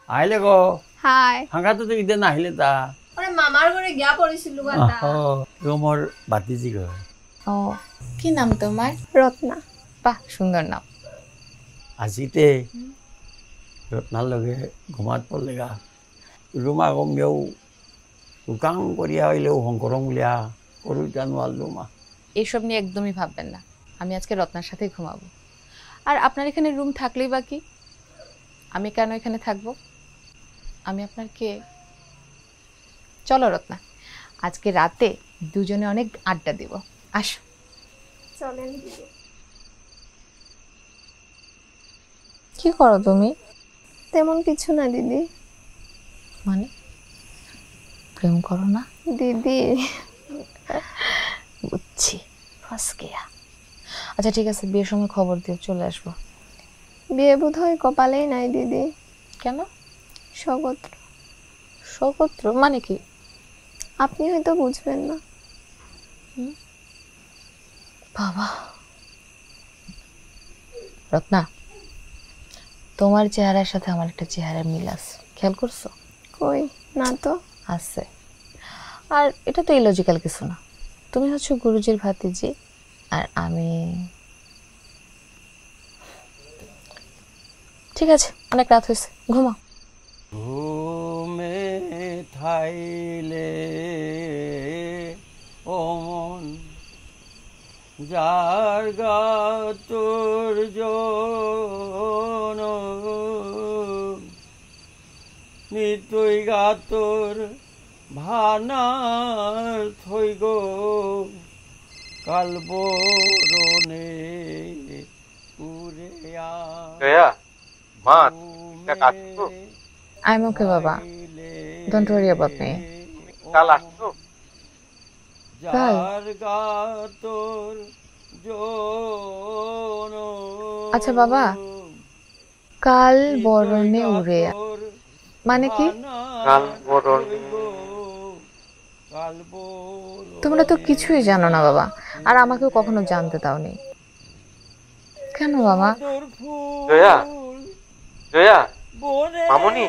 আহিলে গো হাই হাঙ্গাতো তো ইদে নাহিলে তা ওরে মামার ঘরে গিয়া পড়িছিল গাতা মোর বাতিজি কয় ও কি নাম তোমার? রত্না বাহ সুন্দর নাম। আজিতে রত্নার লগে ঘুমাত পড়লে গা রুমা গমিয়াও উকাং করিয়া হইলেও শঙ্করং উলিয়া করু জানোয়াল মা এসব নিয়ে একদমই ভাববেন না, আমি আজকে রত্নার সাথে ঘুমাবো। আর আপনার এখানে রুম থাকলেই বাকি, আমি কেন এখানে থাকবো? আমি আপনার কে? চলো রত্না, আজকে রাতে দুজনে অনেক আড্ডা দিব, আসো। চলেন কি করো তুমি? তেমন কিছু না দিদি। মানে প্রেম করো না? দিদি বুঝছি, ফাঁস গেয়া। আচ্ছা ঠিক আছে, বিয়ের সময় খবর দিও, চলে আসবো। বিয়ে বোধ হয় কপালেই নাই দিদি। কেন? স্বগোত্র। স্বগোত্র মানে কি? আপনি হয়তো বুঝবেন না। বাবা রত্না, তোমার চেহারার সাথে আমার একটা চেহারার মিল আছে, খেয়াল করছো? কই না তো। আছে। আর এটা তো ইলজিক্যাল কিছু না, তুমি হচ্ছে গুরুজির ভাতিজি আর আমি। ঠিক আছে, অনেক রাত হয়েছে, ঘুমাও। ঘুমে থাইলে ওমন যার গাতর জন নিতই গাতর ভানার থই গো কালবরণে উড়িয়া জয়া মা এটা কাটছো? I'm okay বাবা, don't worry about me. কাল আসছো? কাল? আচ্ছা বাবা, কাল বরণে উড়ে মানে কি? কাল বরণে তোমরা তো কিছুই জানো না বাবা, আর আমাকেও কখনো জানতে দাওনি। কেন বাবা? জয়া জয়া মামুনি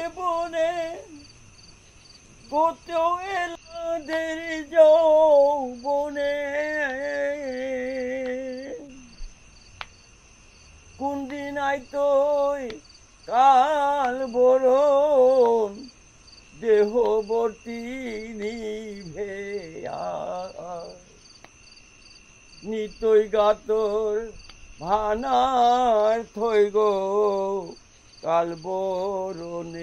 কোনদিন আইতই কাল বরণ দেহবর্তী নিভে নিতই গাতর ভানার থই গো কাল বরণে